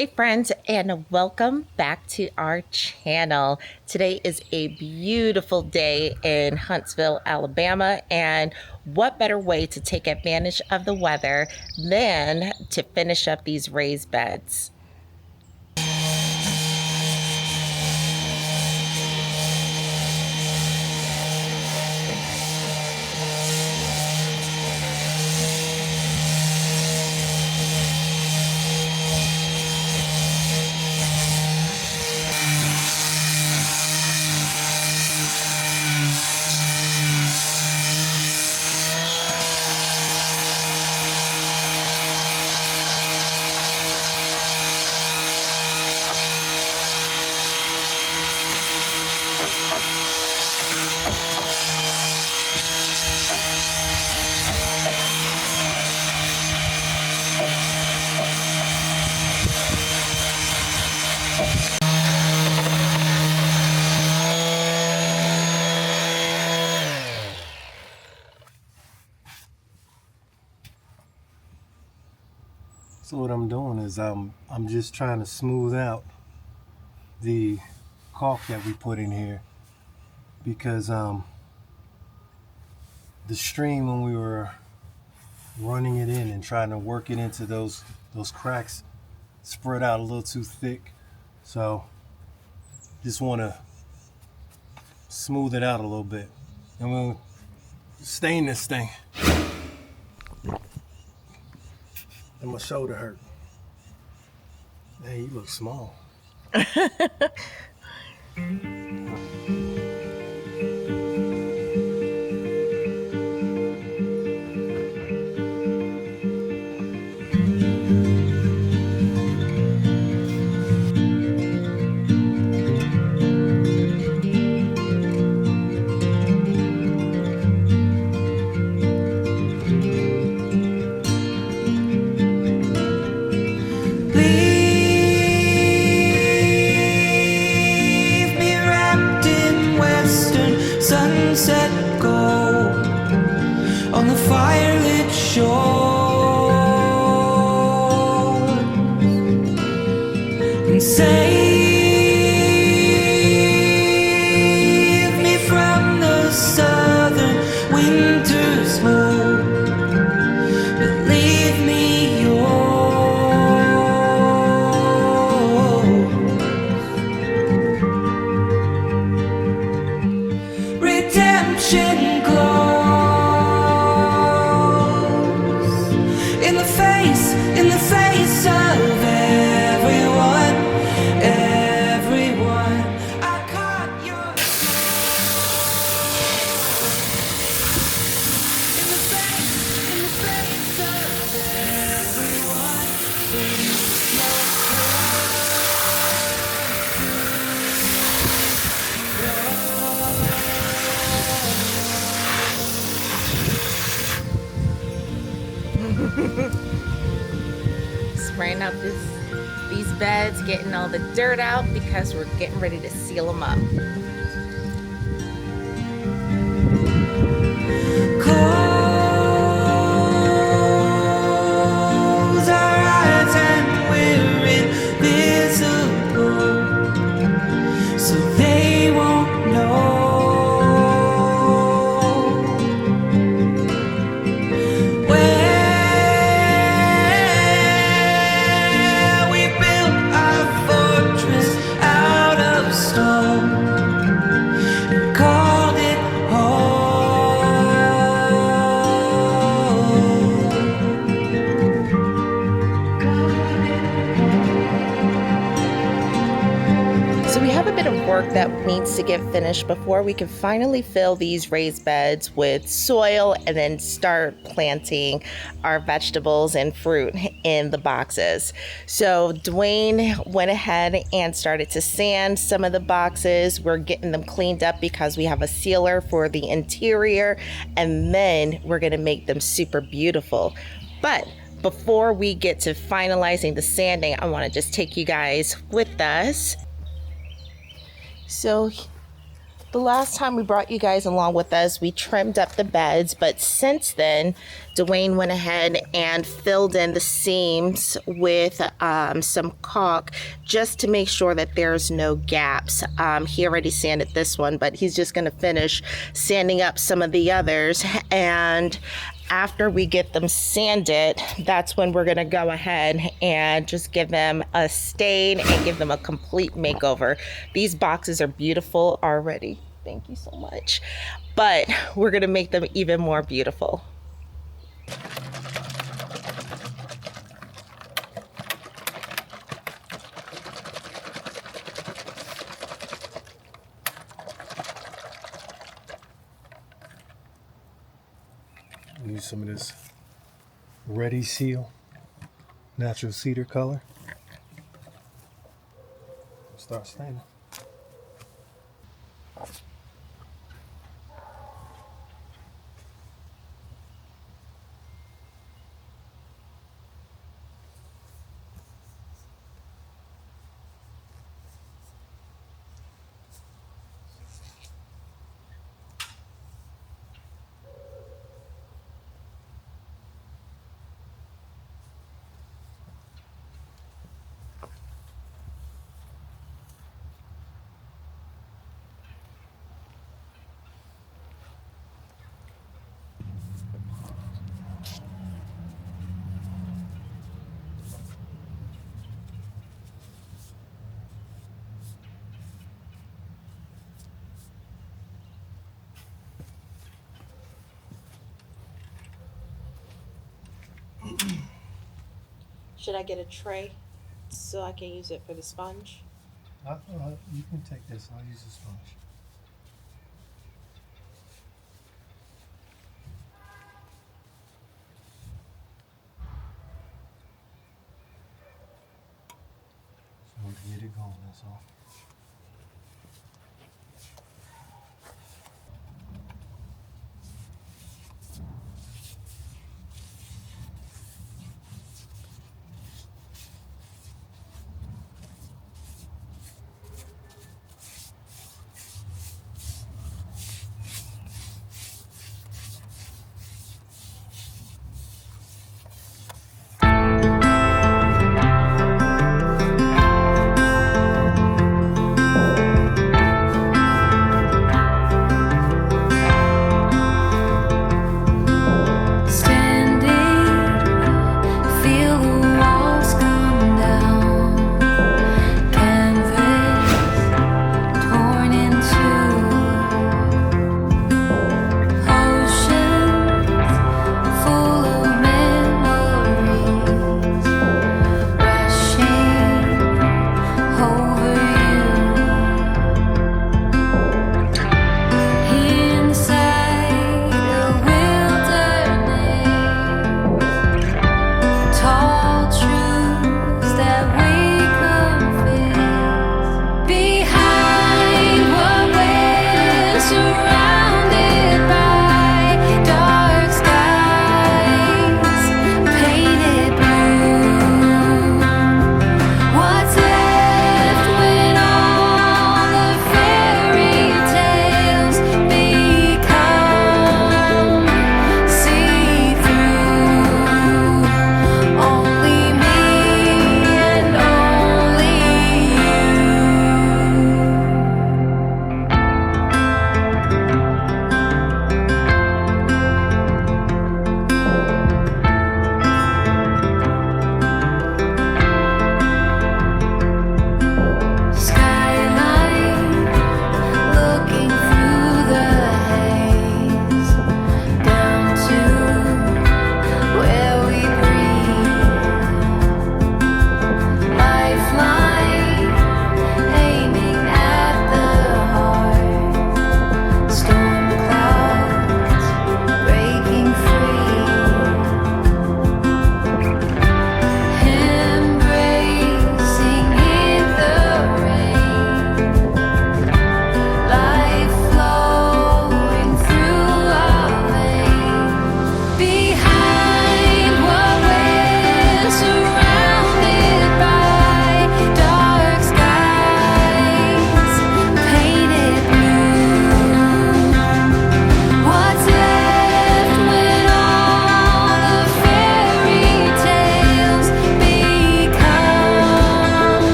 Hey friends, and welcome back to our channel. Today is a beautiful day in Huntsville, Alabama, and what better way to take advantage of the weather than to finish up these raised beds? So what I'm doing is I'm just trying to smooth out the caulk that we put in here because the stream, when we were running it in and trying to work it into those cracks, spread out a little too thick. So just want to smooth it out a little bit, and we'll stain this thing. And my shoulder hurt. Hey, you look small. Sunset gold on the firelit shore, and save me from the southern winter's hold, but leave me redemption glows in the face of everyone. I caught your in the face of everyone. Spraying out these beds, getting all the dirt out because we're getting ready to seal them up. Close our eyes and we're invisible, so they won't know. Work that needs to get finished before we can finally fill these raised beds with soil and then start planting our vegetables and fruit in the boxes. So Dwayne went ahead and started to sand some of the boxes. We're getting them cleaned up because we have a sealer for the interior, and then we're going to make them super beautiful. But before we get to finalizing the sanding, I want to just take you guys with us. So The last time we brought you guys along with us, we trimmed up the beds, but since then, Dwayne went ahead and filled in the seams with some caulk just to make sure that there's no gaps. He already sanded this one, but he's just going to finish sanding up some of the others. And after we get them sanded, that's when we're going to go ahead and just give them a stain and give them a complete makeover. These boxes are beautiful already. Thank you so much. But we're going to make them even more beautiful. Use some of this Ready Seal natural cedar color. Start staining. Should I get a tray so I can use it for the sponge? You can take this. I'll use the sponge. So we can get it going, that's all.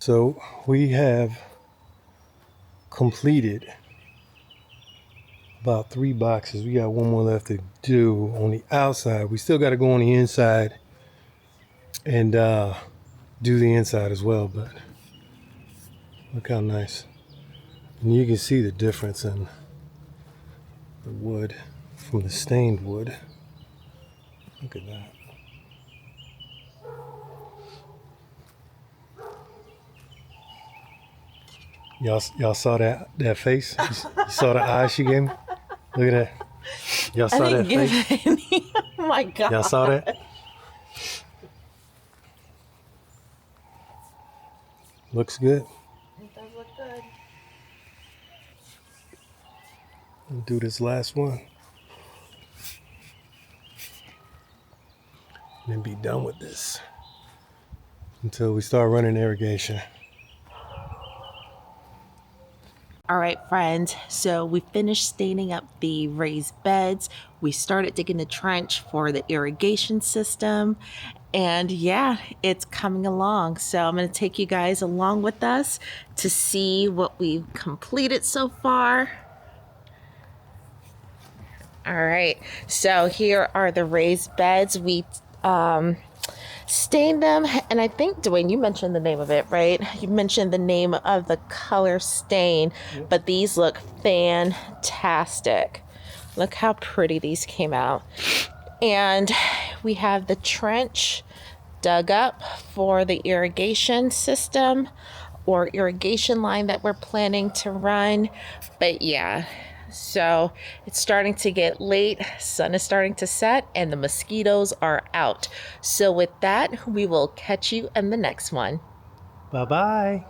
So we have completed about 3 boxes. We got one more left to do on the outside. We still got to go on the inside and do the inside as well, but look how nice. And you can see the difference in the wood from the stained wood. Look at that. Y'all saw that face? You saw the eyes she gave me? Look at that. Y'all saw that face? Any. Oh my God. Y'all saw that? Looks good. It does look good. We'll do this last one. And then be done with this until we start running irrigation. All right, friends, so we finished staining up the raised beds. We started digging the trench for the irrigation system. And yeah, it's coming along. So I'm going to take you guys along with us to see what we've completed so far. All right, so here are the raised beds. We stained them, and I think, Dwayne, you mentioned the name of it, right? You mentioned the name of the color stain, but these look fantastic. Look how pretty these came out. And we have the trench dug up for the irrigation system or irrigation line that we're planning to run. But yeah, so it's starting to get late, sun is starting to set, and the mosquitoes are out. So with that, we will catch you in the next one. Bye-bye.